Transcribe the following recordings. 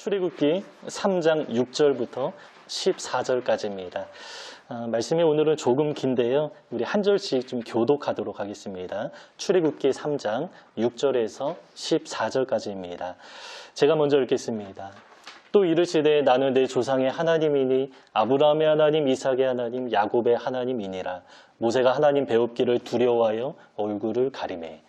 출애굽기 3장 6절부터 14절까지입니다. 말씀이 오늘은 조금 긴데요. 우리 한 절씩 좀 교독하도록 하겠습니다. 출애굽기 3장 6절에서 14절까지입니다. 제가 먼저 읽겠습니다. 또 이르시되 나는 내 조상의 하나님이니 아브라함의 하나님, 이삭의 하나님, 야곱의 하나님이니라. 모세가 하나님 배웁기를 두려워하여 얼굴을 가리매.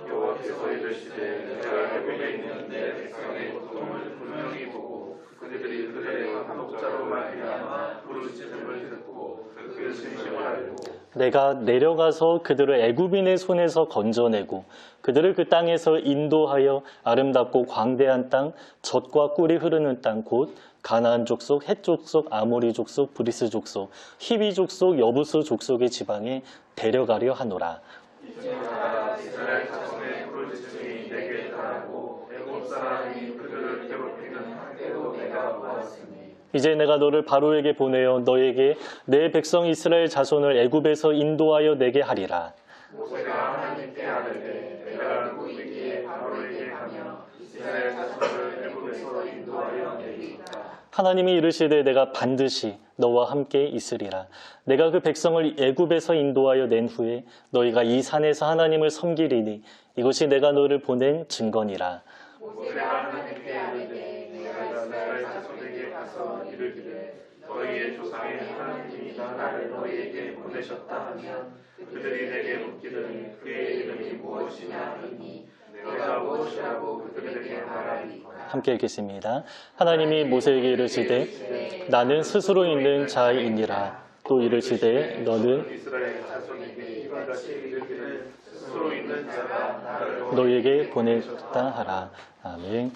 여호와께서 이르시되 내가 애굽에 있는 내 백성의 고통을 분명히 보고 그들이 그들의 한독자로 말미암아 부르짖음을 듣고 그 진심을 알고 내가 내려가서 그들을 애굽인의 손에서 건져내고 그들을 그 땅에서 인도하여 아름답고 광대한 땅, 젖과 꿀이 흐르는 땅 곧 가나안 족속, 헷 족속, 아모리 족속, 브리스 족속, 히비 족속, 여부스 족속의 지방에 데려가려 하노라. 이제 나라 이스라엘 자손의 부르짖음이 내게 달하고 애굽 사람이 그들을 괴롭히는 한때도 내가 보았으니 이제 내가 너를 바로에게 보내어 너에게 내 백성 이스라엘 자손을 애굽에서 인도하여 내게 하리라. 모세가 하나님께 아뢰되 내가 누구이기에 바로에게 가며 이스라엘 자손을 애굽에서 인도하여 내리이까. 하나님이 이르시되 내가 반드시 너와 함께 있으리라. 내가 그 백성을 애굽에서 인도하여 낸 후에 너희가 이 산에서 하나님을 섬기리니 이것이 내가 너를 보낸 증거니라. 모세가 하나님께 아뢰되 내가 이스라엘 자손에게 가서 이르기를 너희의 조상의 하나님이 나를 너희에게 보내셨다 하면 그들이 내게 묻기를 그의 이름이 무엇이냐 하니 내가 무엇이라고 그들에게 말하리까. 함께 읽겠습니다. 하나님이 모세에게 이르시되 나는 스스로 있는 자이니라. 또 이르시되 너는 이스라엘 자손에게 이와 같이 이르기를 스스로 있는 자가 나를 너희에게 보냈다 하라. 아멘.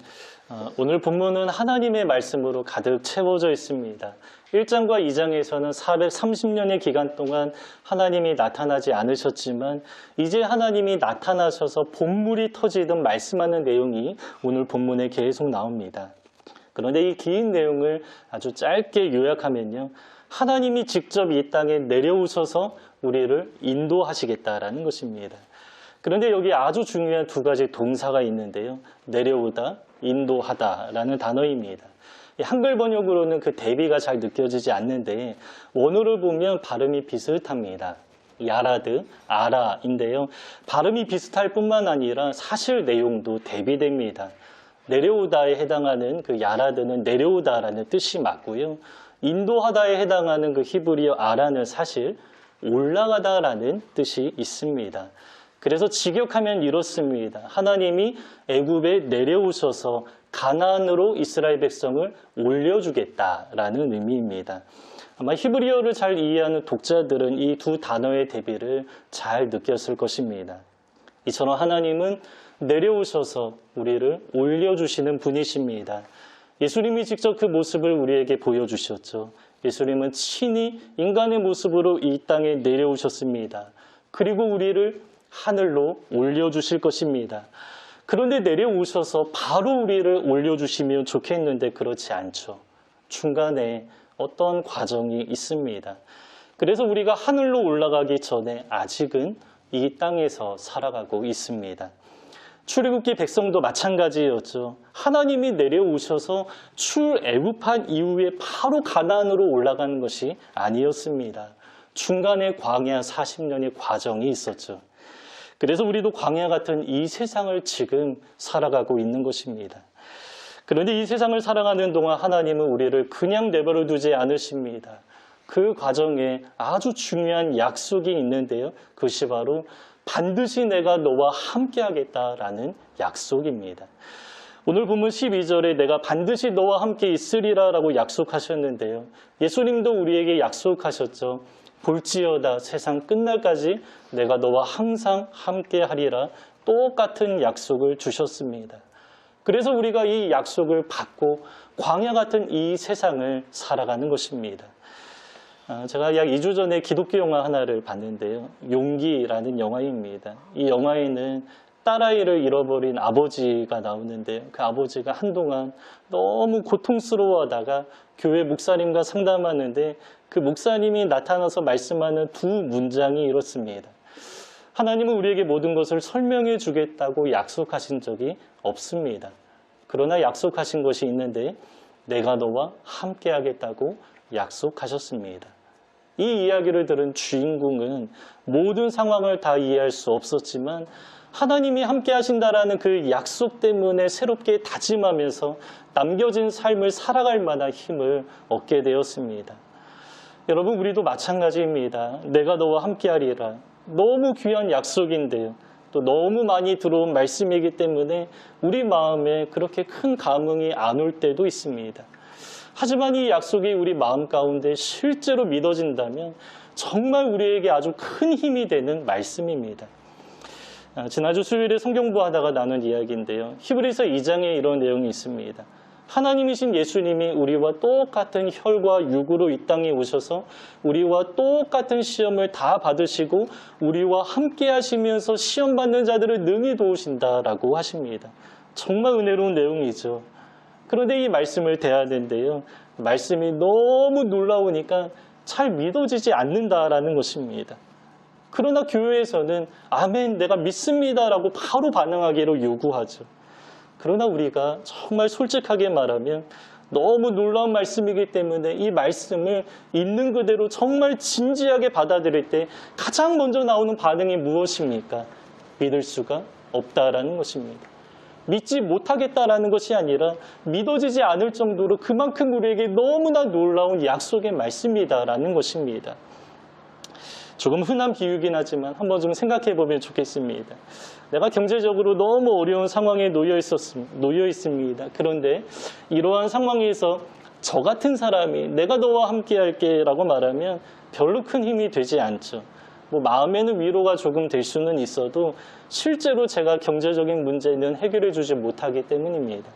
오늘 본문은 하나님의 말씀으로 가득 채워져 있습니다. 1장과 2장에서는 430년의 기간 동안 하나님이 나타나지 않으셨지만 이제 하나님이 나타나셔서 본물이 터지듯 말씀하는 내용이 오늘 본문에 계속 나옵니다. 그런데 이 긴 내용을 아주 짧게 요약하면요. 하나님이 직접 이 땅에 내려오셔서 우리를 인도하시겠다라는 것입니다. 그런데 여기 아주 중요한 두 가지 동사가 있는데요. 내려오다, 인도하다라는 단어입니다. 한글 번역으로는 그 대비가 잘 느껴지지 않는데 원어를 보면 발음이 비슷합니다. 야라드, 아라인데요. 발음이 비슷할 뿐만 아니라 사실 내용도 대비됩니다. 내려오다에 해당하는 그 야라드는 내려오다라는 뜻이 맞고요. 인도하다에 해당하는 그 히브리어 아라는 사실 올라가다라는 뜻이 있습니다. 그래서 직역하면 이렇습니다. 하나님이 애굽에 내려오셔서 가나안으로 이스라엘 백성을 올려주겠다라는 의미입니다. 아마 히브리어를 잘 이해하는 독자들은 이 두 단어의 대비를 잘 느꼈을 것입니다. 이처럼 하나님은 내려오셔서 우리를 올려주시는 분이십니다. 예수님이 직접 그 모습을 우리에게 보여주셨죠. 예수님은 친히 인간의 모습으로 이 땅에 내려오셨습니다. 그리고 우리를 하늘로 올려주실 것입니다. 그런데 내려오셔서 바로 우리를 올려주시면 좋겠는데 그렇지 않죠. 중간에 어떤 과정이 있습니다. 그래서 우리가 하늘로 올라가기 전에 아직은 이 땅에서 살아가고 있습니다. 출애굽기 백성도 마찬가지였죠. 하나님이 내려오셔서 출애굽한 이후에 바로 가나안으로 올라가는 것이 아니었습니다. 중간에 광야 40년의 과정이 있었죠. 그래서 우리도 광야 같은 이 세상을 지금 살아가고 있는 것입니다. 그런데 이 세상을 살아가는 동안 하나님은 우리를 그냥 내버려 두지 않으십니다. 그 과정에 아주 중요한 약속이 있는데요. 그것이 바로 반드시 내가 너와 함께 하겠다라는 약속입니다. 오늘 본문 12절에 내가 반드시 너와 함께 있으리라 라고 약속하셨는데요. 예수님도 우리에게 약속하셨죠. 볼지어다 세상 끝날까지 내가 너와 항상 함께 하리라 똑같은 약속을 주셨습니다. 그래서 우리가 이 약속을 받고 광야 같은 이 세상을 살아가는 것입니다. 제가 약 2주 전에 기독교 영화 하나를 봤는데요. 용기라는 영화입니다. 이 영화에는 딸아이를 잃어버린 아버지가 나오는데요. 그 아버지가 한동안 너무 고통스러워하다가 교회 목사님과 상담하는데 그 목사님이 나타나서 말씀하는 두 문장이 이렇습니다. 하나님은 우리에게 모든 것을 설명해 주겠다고 약속하신 적이 없습니다. 그러나 약속하신 것이 있는데 내가 너와 함께 하겠다고 약속하셨습니다. 이 이야기를 들은 주인공은 모든 상황을 다 이해할 수 없었지만 하나님이 함께 하신다라는 그 약속 때문에 새롭게 다짐하면서 남겨진 삶을 살아갈 만한 힘을 얻게 되었습니다. 여러분, 우리도 마찬가지입니다. 내가 너와 함께 하리라. 너무 귀한 약속인데요. 또 너무 많이 들어온 말씀이기 때문에 우리 마음에 그렇게 큰 감흥이 안 올 때도 있습니다. 하지만 이 약속이 우리 마음 가운데 실제로 믿어진다면 정말 우리에게 아주 큰 힘이 되는 말씀입니다. 지난주 수요일에 성경부 하다가 나눈 이야기인데요. 히브리서 2장에 이런 내용이 있습니다. 하나님이신 예수님이 우리와 똑같은 혈과 육으로 이 땅에 오셔서 우리와 똑같은 시험을 다 받으시고 우리와 함께 하시면서 시험 받는 자들을 능히 도우신다라고 하십니다. 정말 은혜로운 내용이죠. 그런데 이 말씀을 대하는데요. 말씀이 너무 놀라우니까 잘 믿어지지 않는다라는 것입니다. 그러나 교회에서는 아멘, 내가 믿습니다라고 바로 반응하기로 요구하죠. 그러나 우리가 정말 솔직하게 말하면 너무 놀라운 말씀이기 때문에 이 말씀을 있는 그대로 정말 진지하게 받아들일 때 가장 먼저 나오는 반응이 무엇입니까? 믿을 수가 없다라는 것입니다. 믿지 못하겠다라는 것이 아니라 믿어지지 않을 정도로 그만큼 우리에게 너무나 놀라운 약속의 말씀이다라는 것입니다. 조금 흔한 비유긴 하지만 한번 좀 생각해 보면 좋겠습니다. 내가 경제적으로 너무 어려운 상황에 놓여 있습니다. 그런데 이러한 상황에서 저 같은 사람이 내가 너와 함께 할게 라고 말하면 별로 큰 힘이 되지 않죠. 마음에는 위로가 조금 될 수는 있어도 실제로 제가 경제적인 문제는 해결해 주지 못하기 때문입니다.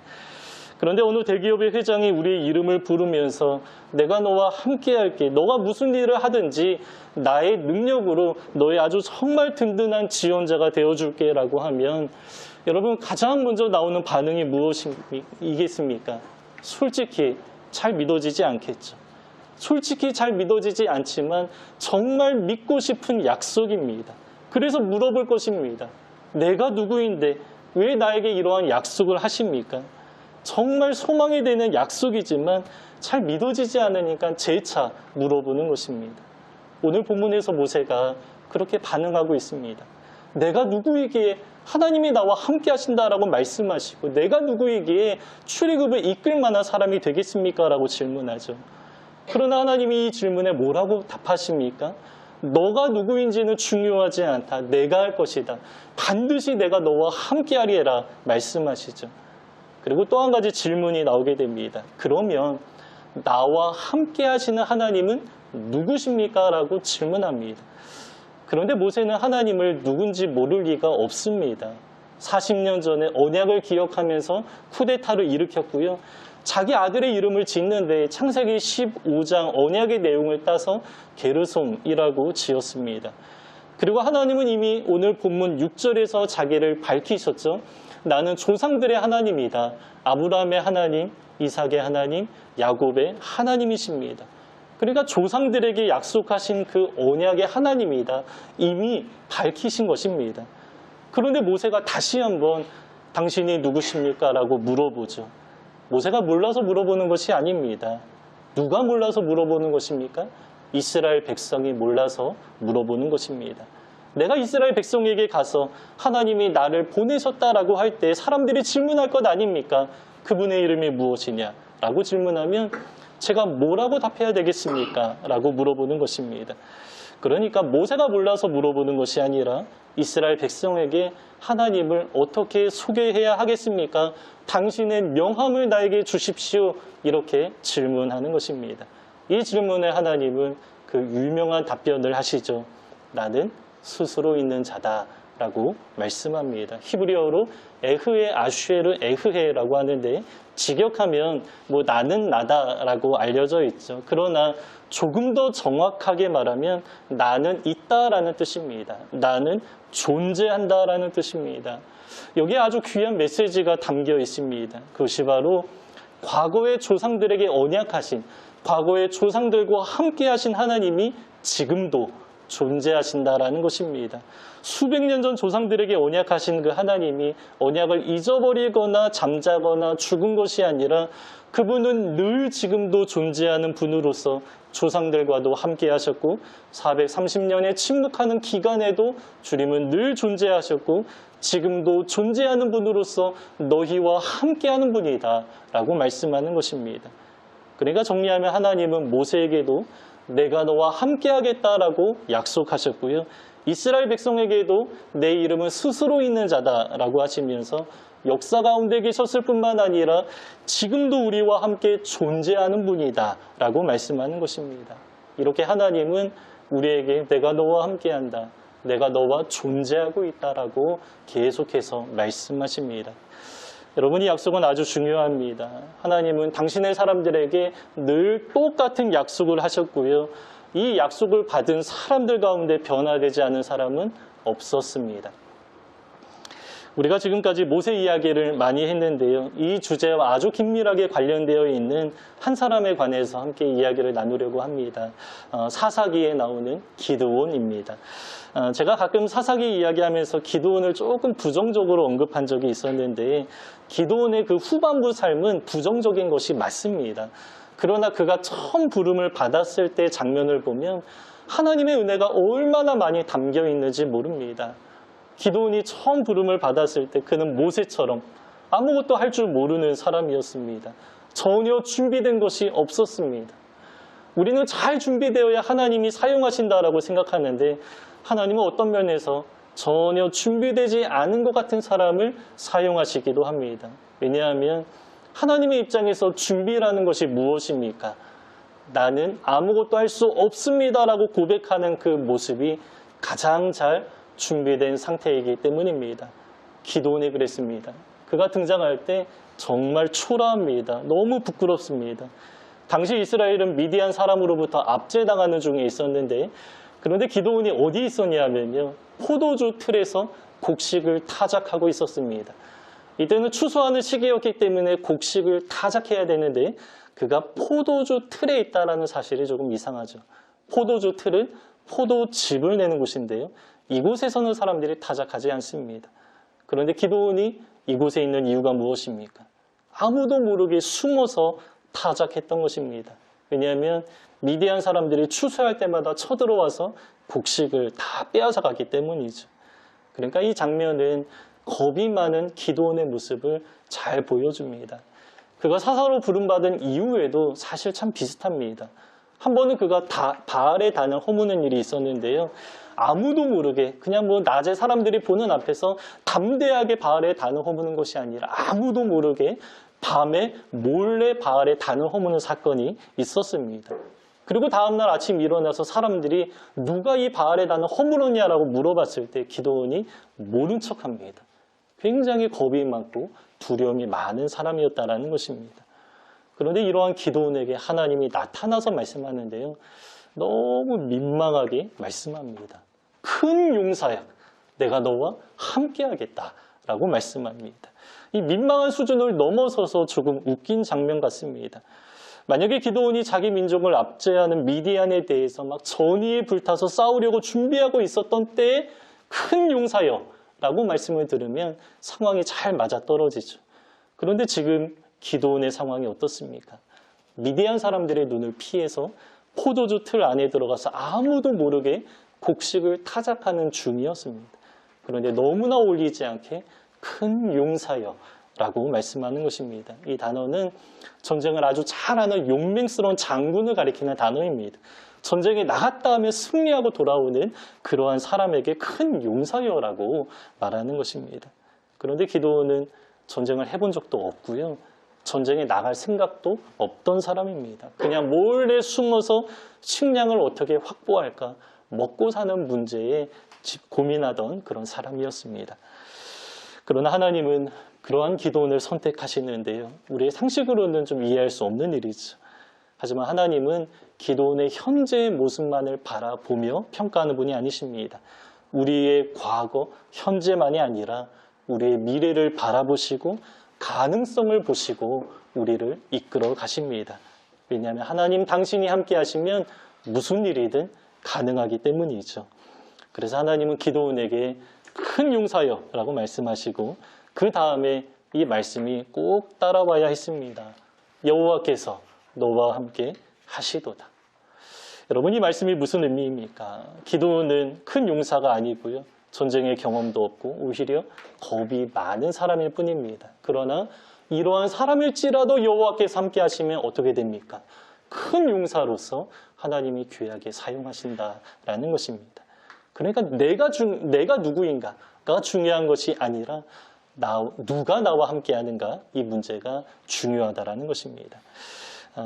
그런데 어느 대기업의 회장이 우리의 이름을 부르면서 내가 너와 함께 할게, 너가 무슨 일을 하든지 나의 능력으로 너의 아주 정말 든든한 지원자가 되어줄게 라고 하면 여러분, 가장 먼저 나오는 반응이 무엇이겠습니까? 솔직히 잘 믿어지지 않겠죠. 솔직히 잘 믿어지지 않지만 정말 믿고 싶은 약속입니다. 그래서 물어볼 것입니다. 내가 누구인데 왜 나에게 이러한 약속을 하십니까? 정말 소망이 되는 약속이지만 잘 믿어지지 않으니까 재차 물어보는 것입니다. 오늘 본문에서 모세가 그렇게 반응하고 있습니다. 내가 누구이기에 하나님이 나와 함께 하신다라고 말씀하시고 내가 누구이기에 출애굽을 이끌 만한 사람이 되겠습니까? 라고 질문하죠. 그러나 하나님이 이 질문에 뭐라고 답하십니까? 너가 누구인지는 중요하지 않다. 내가 할 것이다. 반드시 내가 너와 함께 하리라 말씀하시죠. 그리고 또 한 가지 질문이 나오게 됩니다. 그러면 나와 함께 하시는 하나님은 누구십니까? 라고 질문합니다. 그런데 모세는 하나님을 누군지 모를 리가 없습니다. 40년 전에 언약을 기억하면서 쿠데타를 일으켰고요. 자기 아들의 이름을 짓는데 창세기 15장 언약의 내용을 따서 게르솜이라고 지었습니다. 그리고 하나님은 이미 오늘 본문 6절에서 자기를 밝히셨죠. 나는 조상들의 하나님이다. 아브라함의 하나님, 이삭의 하나님, 야곱의 하나님이십니다. 그러니까 조상들에게 약속하신 그 언약의 하나님이다. 이미 밝히신 것입니다. 그런데 모세가 다시 한번 당신이 누구십니까? 라고 물어보죠. 모세가 몰라서 물어보는 것이 아닙니다. 누가 몰라서 물어보는 것입니까? 이스라엘 백성이 몰라서 물어보는 것입니다. 내가 이스라엘 백성에게 가서 하나님이 나를 보내셨다라고 할 때 사람들이 질문할 것 아닙니까? 그분의 이름이 무엇이냐? 라고 질문하면 제가 뭐라고 답해야 되겠습니까? 라고 물어보는 것입니다. 그러니까 모세가 몰라서 물어보는 것이 아니라 이스라엘 백성에게 하나님을 어떻게 소개해야 하겠습니까? 당신의 명함을 나에게 주십시오. 이렇게 질문하는 것입니다. 이 질문에 하나님은 그 유명한 답변을 하시죠. 나는 스스로 있는 자다라고 말씀합니다. 히브리어로 에흐에 아슈에르 에흐헤라고 하는데 직역하면 나는 나다라고 알려져 있죠. 그러나 조금 더 정확하게 말하면 나는 있다라는 뜻입니다. 나는 존재한다라는 뜻입니다. 여기에 아주 귀한 메시지가 담겨 있습니다. 그것이 바로 과거의 조상들에게 언약하신, 과거의 조상들과 함께 하신 하나님이 지금도 존재하신다라는 것입니다. 수백 년 전 조상들에게 언약하신 그 하나님이 언약을 잊어버리거나 잠자거나 죽은 것이 아니라 그분은 늘 지금도 존재하는 분으로서 조상들과도 함께 하셨고 430년의 침묵하는 기간에도 주님은 늘 존재하셨고 지금도 존재하는 분으로서 너희와 함께하는 분이다 라고 말씀하는 것입니다. 그러니까 정리하면 하나님은 모세에게도 내가 너와 함께하겠다라고 약속하셨고요. 이스라엘 백성에게도 내 이름은 스스로 있는 자다라고 하시면서 역사 가운데 계셨을 뿐만 아니라 지금도 우리와 함께 존재하는 분이다 라고 말씀하는 것입니다. 이렇게 하나님은 우리에게 내가 너와 함께한다, 내가 너와 존재하고 있다라고 계속해서 말씀하십니다. 여러분, 이 약속은 아주 중요합니다. 하나님은 당신의 사람들에게 늘 똑같은 약속을 하셨고요. 이 약속을 받은 사람들 가운데 변화되지 않은 사람은 없었습니다. 우리가 지금까지 모세 이야기를 많이 했는데요. 이 주제와 아주 긴밀하게 관련되어 있는 한 사람에 관해서 함께 이야기를 나누려고 합니다. 사사기에 나오는 기드온입니다. 제가 가끔 사사기 이야기하면서 기드온을 조금 부정적으로 언급한 적이 있었는데 기드온의 그 후반부 삶은 부정적인 것이 맞습니다. 그러나 그가 처음 부름을 받았을 때 장면을 보면 하나님의 은혜가 얼마나 많이 담겨 있는지 모릅니다. 기드온이 처음 부름을 받았을 때 그는 모세처럼 아무것도 할 줄 모르는 사람이었습니다. 전혀 준비된 것이 없었습니다. 우리는 잘 준비되어야 하나님이 사용하신다라고 생각하는데 하나님은 어떤 면에서 전혀 준비되지 않은 것 같은 사람을 사용하시기도 합니다. 왜냐하면 하나님의 입장에서 준비라는 것이 무엇입니까? 나는 아무것도 할 수 없습니다라고 고백하는 그 모습이 가장 잘 준비된 상태이기 때문입니다. 기드온이 그랬습니다. 그가 등장할 때 정말 초라합니다. 너무 부끄럽습니다. 당시 이스라엘은 미디안 사람으로부터 압제당하는 중에 있었는데 그런데 기드온이 어디 있었냐면요. 포도주 틀에서 곡식을 타작하고 있었습니다. 이때는 추수하는 시기였기 때문에 곡식을 타작해야 되는데 그가 포도주 틀에 있다는 사실이 조금 이상하죠. 포도주 틀은 포도즙을 내는 곳인데요. 이곳에서는 사람들이 타작하지 않습니다. 그런데 기드온이 이곳에 있는 이유가 무엇입니까? 아무도 모르게 숨어서 타작했던 것입니다. 왜냐하면 미디안 사람들이 추수할 때마다 쳐들어와서 곡식을 다 빼앗아갔기 때문이죠. 그러니까 이 장면은 겁이 많은 기드온의 모습을 잘 보여줍니다. 그가 사사로 부름받은 이후에도 사실 참 비슷합니다. 한 번은 그가 바알의 단을 허무는 일이 있었는데요. 아무도 모르게 그냥 낮에 사람들이 보는 앞에서 담대하게 바알의 단을 허무는 것이 아니라 아무도 모르게 밤에 몰래 바알의 단을 허무는 사건이 있었습니다. 그리고 다음날 아침 일어나서 사람들이 누가 이 바알의 단을 허물었냐라고 물어봤을 때 기드온이 모른 척합니다. 굉장히 겁이 많고 두려움이 많은 사람이었다는 것입니다. 그런데 이러한 기드온에게 하나님이 나타나서 말씀하는데요. 너무 민망하게 말씀합니다. 큰 용사야, 내가 너와 함께하겠다라고 말씀합니다. 이 민망한 수준을 넘어서서 조금 웃긴 장면 같습니다. 만약에 기드온이 자기 민족을 압제하는 미디안에 대해서 막 전의에 불타서 싸우려고 준비하고 있었던 때에 큰 용사여 라고 말씀을 들으면 상황이 잘 맞아떨어지죠. 그런데 지금 기드온의 상황이 어떻습니까? 미디안 사람들의 눈을 피해서 포도주 틀 안에 들어가서 아무도 모르게 곡식을 타작하는 중이었습니다. 그런데 너무나 어울리지 않게 큰 용사여 라고 말씀하는 것입니다. 이 단어는 전쟁을 아주 잘하는 용맹스러운 장군을 가리키는 단어입니다. 전쟁에 나갔다 하면 승리하고 돌아오는 그러한 사람에게 큰 용사여라고 말하는 것입니다. 그런데 기드온은 전쟁을 해본 적도 없고요. 전쟁에 나갈 생각도 없던 사람입니다. 그냥 몰래 숨어서 식량을 어떻게 확보할까, 먹고 사는 문제에 고민하던 그런 사람이었습니다. 그러나 하나님은 그러한 기드온을 선택하시는데요. 우리의 상식으로는 좀 이해할 수 없는 일이죠. 하지만 하나님은 기드온의 현재의 모습만을 바라보며 평가하는 분이 아니십니다. 우리의 과거, 현재만이 아니라 우리의 미래를 바라보시고 가능성을 보시고 우리를 이끌어 가십니다. 왜냐하면 하나님 당신이 함께 하시면 무슨 일이든 가능하기 때문이죠. 그래서 하나님은 기도원에게 큰 용사여 라고 말씀하시고 그 다음에 이 말씀이 꼭 따라와야 했습니다. 여호와께서 너와 함께 하시도다. 여러분, 이 말씀이 무슨 의미입니까? 기도원은 큰 용사가 아니고요. 전쟁의 경험도 없고 오히려 겁이 많은 사람일 뿐입니다. 그러나 이러한 사람일지라도 여호와께서 함께 하시면 어떻게 됩니까? 큰 용사로서 하나님이 귀하게 사용하신다라는 것입니다. 그러니까 내가 누구인가가 중요한 것이 아니라 누가 나와 함께 하는가, 이 문제가 중요하다라는 것입니다.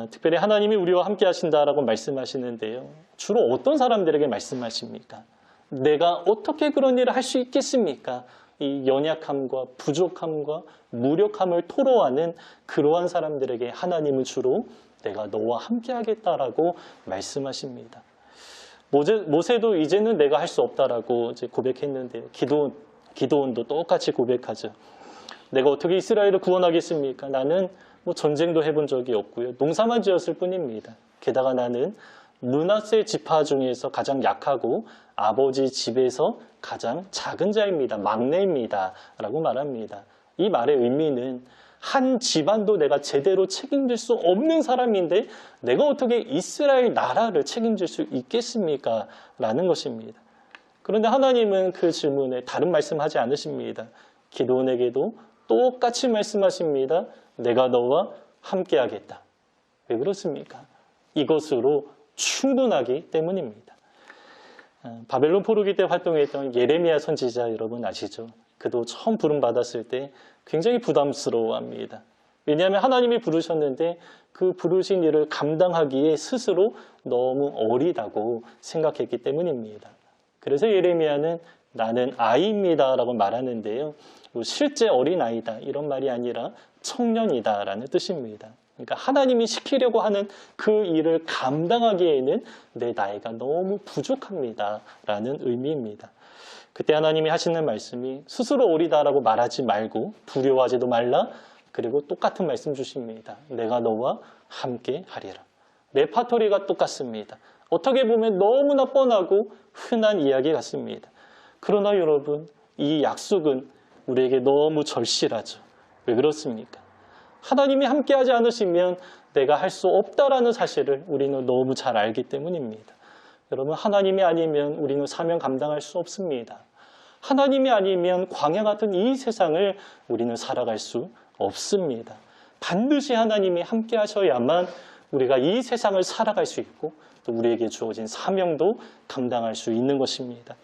특별히 하나님이 우리와 함께 하신다라고 말씀하시는데요. 주로 어떤 사람들에게 말씀하십니까? 내가 어떻게 그런 일을 할 수 있겠습니까? 이 연약함과 부족함과 무력함을 토로하는 그러한 사람들에게 하나님은 주로 내가 너와 함께 하겠다라고 말씀하십니다. 모세도 이제는 내가 할 수 없다라고 이제 고백했는데요. 기도원도 똑같이 고백하죠. 내가 어떻게 이스라엘을 구원하겠습니까? 나는 전쟁도 해본 적이 없고요. 농사만 지었을 뿐입니다. 게다가 나는 므낫세 지파 중에서 가장 약하고 아버지 집에서 가장 작은 자입니다. 막내입니다. 라고 말합니다. 이 말의 의미는 한 집안도 내가 제대로 책임질 수 없는 사람인데 내가 어떻게 이스라엘 나라를 책임질 수 있겠습니까? 라는 것입니다. 그런데 하나님은 그 질문에 다른 말씀하지 않으십니다. 기도원에게도 똑같이 말씀하십니다. 내가 너와 함께 하겠다. 왜 그렇습니까? 이것으로 충분하기 때문입니다. 바벨론 포로기 때 활동했던 예레미야 선지자 여러분 아시죠? 그도 처음 부름받았을 때 굉장히 부담스러워합니다. 왜냐하면 하나님이 부르셨는데 그 부르신 일을 감당하기에 스스로 너무 어리다고 생각했기 때문입니다. 그래서 예레미야는 나는 아이입니다 라고 말하는데요. 실제 어린아이다 이런 말이 아니라 청년이다 라는 뜻입니다. 그러니까 하나님이 시키려고 하는 그 일을 감당하기에는 내 나이가 너무 부족합니다 라는 의미입니다. 그때 하나님이 하시는 말씀이 스스로 어리다라고 말하지 말고 두려워하지도 말라. 그리고 똑같은 말씀 주십니다. 내가 너와 함께 하리라. 레파토리가 똑같습니다. 어떻게 보면 너무나 뻔하고 흔한 이야기 같습니다. 그러나 여러분, 이 약속은 우리에게 너무 절실하죠. 왜 그렇습니까? 하나님이 함께하지 않으시면 내가 할 수 없다라는 사실을 우리는 너무 잘 알기 때문입니다. 여러분, 하나님이 아니면 우리는 사명 감당할 수 없습니다. 하나님이 아니면 광야 같은 이 세상을 우리는 살아갈 수 없습니다. 반드시 하나님이 함께 하셔야만 우리가 이 세상을 살아갈 수 있고 또 우리에게 주어진 사명도 감당할 수 있는 것입니다.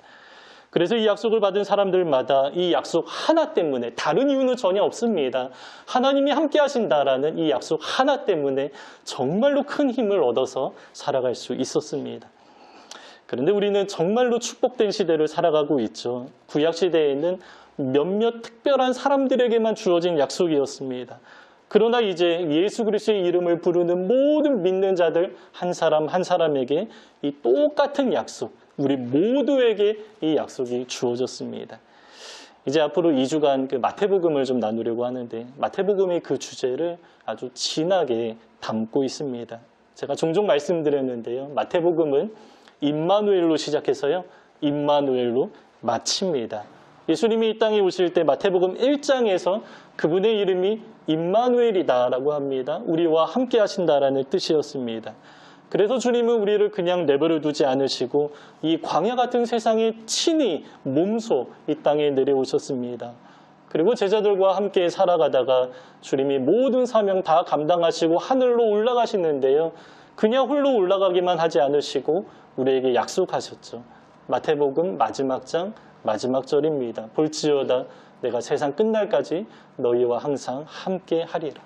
그래서 이 약속을 받은 사람들마다 이 약속 하나 때문에, 다른 이유는 전혀 없습니다. 하나님이 함께 하신다라는 이 약속 하나 때문에 정말로 큰 힘을 얻어서 살아갈 수 있었습니다. 그런데 우리는 정말로 축복된 시대를 살아가고 있죠. 구약 시대에는 몇몇 특별한 사람들에게만 주어진 약속이었습니다. 그러나 이제 예수 그리스도의 이름을 부르는 모든 믿는 자들 한 사람 한 사람에게 이 똑같은 약속, 우리 모두에게 이 약속이 주어졌습니다. 이제 앞으로 2주간 그 마태복음을 좀 나누려고 하는데 마태복음이 그 주제를 아주 진하게 담고 있습니다. 제가 종종 말씀드렸는데요. 마태복음은 임마누엘로 시작해서요. 임마누엘로 마칩니다. 예수님이 이 땅에 오실 때 마태복음 1장에서 그분의 이름이 임마누엘이다라고 합니다. 우리와 함께 하신다라는 뜻이었습니다. 그래서 주님은 우리를 그냥 내버려 두지 않으시고 이 광야 같은 세상에 친히 몸소 이 땅에 내려오셨습니다. 그리고 제자들과 함께 살아가다가 주님이 모든 사명 다 감당하시고 하늘로 올라가시는데요. 그냥 홀로 올라가기만 하지 않으시고 우리에게 약속하셨죠. 마태복음 마지막 장 마지막 절입니다. 볼지어다 내가 세상 끝날까지 너희와 항상 함께 하리라.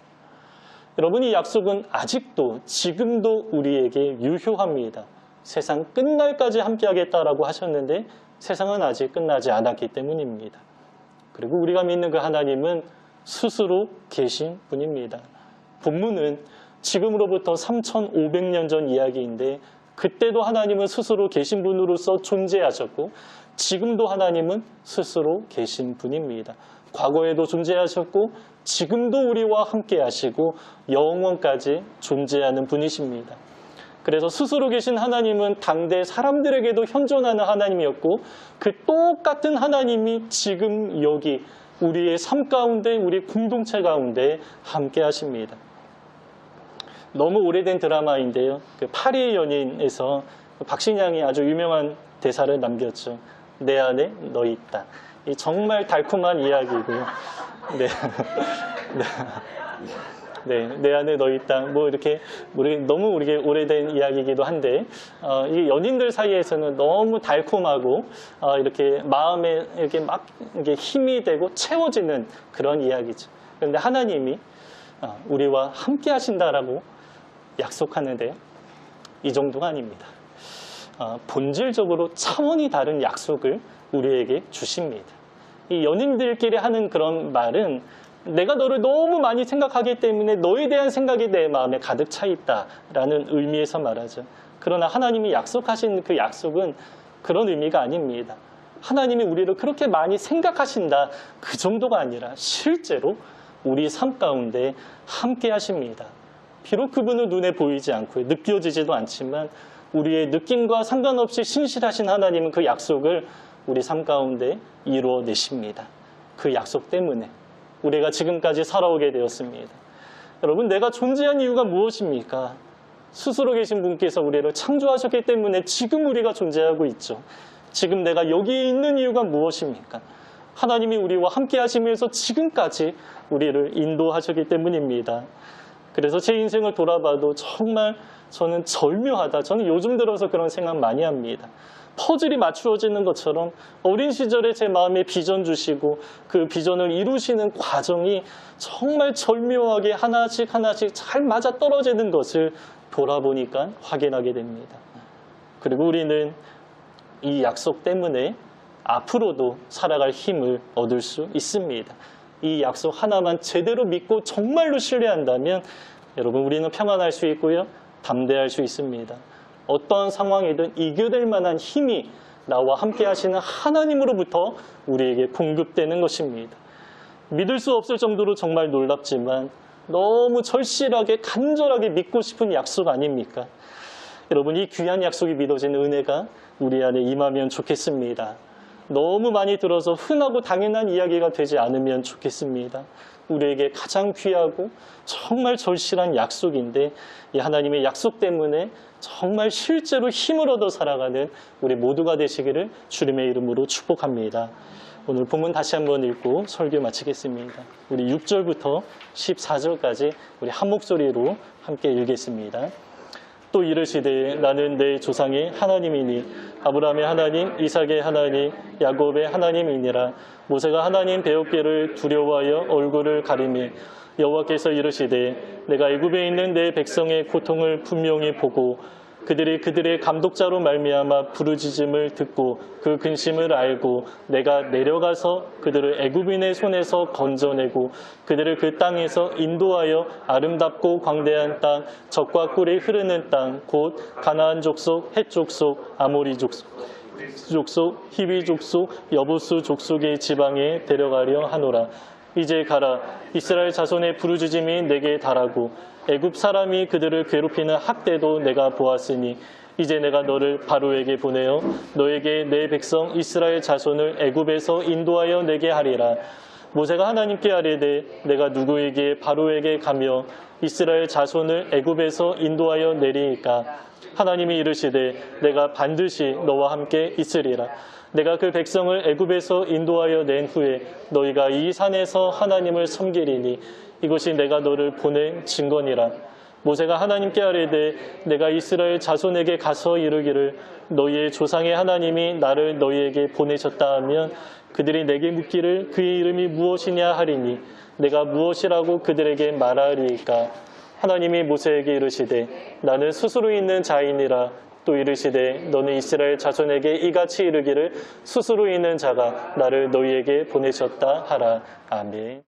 여러분, 이 약속은 아직도 지금도 우리에게 유효합니다. 세상 끝날까지 함께 하겠다라고 하셨는데 세상은 아직 끝나지 않았기 때문입니다. 그리고 우리가 믿는 그 하나님은 스스로 계신 분입니다. 본문은 지금으로부터 3,500년 전 이야기인데 그때도 하나님은 스스로 계신 분으로서 존재하셨고 지금도 하나님은 스스로 계신 분입니다. 과거에도 존재하셨고 지금도 우리와 함께 하시고 영원까지 존재하는 분이십니다. 그래서 스스로 계신 하나님은 당대 사람들에게도 현존하는 하나님이었고 그 똑같은 하나님이 지금 여기 우리의 삶 가운데 우리 공동체 가운데 함께 하십니다. 너무 오래된 드라마인데요. 그 파리의 연인에서 박신양이 아주 유명한 대사를 남겼죠. 내 안에 너 있다. 이 정말 달콤한 이야기고요. 네. 네, 내 안에 너 있다. 뭐 이렇게 너무 우리게 오래된 이야기이기도 한데 이 연인들 사이에서는 너무 달콤하고 이렇게 마음에 이렇게 막 이게 힘이 되고 채워지는 그런 이야기죠. 그런데 하나님이 우리와 함께 하신다라고 약속하는데요. 이 정도가 아닙니다. 본질적으로 차원이 다른 약속을 우리에게 주십니다. 이 연인들끼리 하는 그런 말은 내가 너를 너무 많이 생각하기 때문에 너에 대한 생각이 내 마음에 가득 차 있다라는 의미에서 말하죠. 그러나 하나님이 약속하신 그 약속은 그런 의미가 아닙니다. 하나님이 우리를 그렇게 많이 생각하신다 그 정도가 아니라 실제로 우리 삶 가운데 함께 하십니다. 비록 그분은 눈에 보이지 않고 느껴지지도 않지만 우리의 느낌과 상관없이 신실하신 하나님은 그 약속을 우리 삶 가운데 이루어내십니다. 그 약속 때문에 우리가 지금까지 살아오게 되었습니다. 여러분, 내가 존재한 이유가 무엇입니까? 스스로 계신 분께서 우리를 창조하셨기 때문에 지금 우리가 존재하고 있죠. 지금 내가 여기에 있는 이유가 무엇입니까? 하나님이 우리와 함께 하시면서 지금까지 우리를 인도하셨기 때문입니다. 그래서 제 인생을 돌아봐도 정말 저는 절묘하다. 저는 요즘 들어서 그런 생각 많이 합니다. 퍼즐이 맞추어지는 것처럼 어린 시절에 제 마음에 비전 주시고 그 비전을 이루시는 과정이 정말 절묘하게 하나씩 하나씩 잘 맞아떨어지는 것을 돌아보니까 확인하게 됩니다. 그리고 우리는 이 약속 때문에 앞으로도 살아갈 힘을 얻을 수 있습니다. 이 약속 하나만 제대로 믿고 정말로 신뢰한다면 여러분 우리는 평안할 수 있고요. 담대할 수 있습니다. 어떤 상황이든 이겨낼 만한 힘이 나와 함께 하시는 하나님으로부터 우리에게 공급되는 것입니다. 믿을 수 없을 정도로 정말 놀랍지만 너무 절실하게 간절하게 믿고 싶은 약속 아닙니까? 여러분 이 귀한 약속이 믿어지는 은혜가 우리 안에 임하면 좋겠습니다. 너무 많이 들어서 흔하고 당연한 이야기가 되지 않으면 좋겠습니다. 우리에게 가장 귀하고 정말 절실한 약속인데 이 하나님의 약속 때문에 정말 실제로 힘을 얻어 살아가는 우리 모두가 되시기를 주님의 이름으로 축복합니다. 오늘 본문 다시 한번 읽고 설교 마치겠습니다. 우리 6절부터 14절까지 우리 한 목소리로 함께 읽겠습니다. 또 이르시되 나는 내 조상의 하나님이니 아브라함의 하나님, 이삭의 하나님, 야곱의 하나님이니라. 모세가 하나님 배우기를 두려워하여 얼굴을 가리매 여호와께서 이르시되 내가 애굽에 있는 내 백성의 고통을 분명히 보고 그들이 그들의 감독자로 말미암아 부르짖음을 듣고 그 근심을 알고 내가 내려가서 그들을 애굽인의 손에서 건져내고 그들을 그 땅에서 인도하여 아름답고 광대한 땅, 젖과 꿀이 흐르는 땅, 곧 가나안 족속, 헷 족속, 아모리 족속, 히비 족속, 여부스 족속의 지방에 데려가려 하노라. 이제 가라. 이스라엘 자손의 부르짖음이 내게 달하고 애굽 사람이 그들을 괴롭히는 학대도 내가 보았으니 이제 내가 너를 바로에게 보내어 너에게 내 백성 이스라엘 자손을 애굽에서 인도하여 내게 하리라. 모세가 하나님께 아뢰되 내가 누구에게 바로에게 가며 이스라엘 자손을 애굽에서 인도하여 내리니까 하나님이 이르시되 내가 반드시 너와 함께 있으리라. 내가 그 백성을 애굽에서 인도하여 낸 후에 너희가 이 산에서 하나님을 섬기리니 이것이 내가 너를 보낸 증거니라. 모세가 하나님께 아뢰되 내가 이스라엘 자손에게 가서 이르기를 너희의 조상의 하나님이 나를 너희에게 보내셨다 하면 그들이 내게 묻기를 그의 이름이 무엇이냐 하리니 내가 무엇이라고 그들에게 말하리이까. 하나님이 모세에게 이르시되 나는 스스로 있는 자이니라. 또 이르시되 너는 이스라엘 자손에게 이같이 이르기를 스스로 있는 자가 나를 너희에게 보내셨다 하라. 아멘.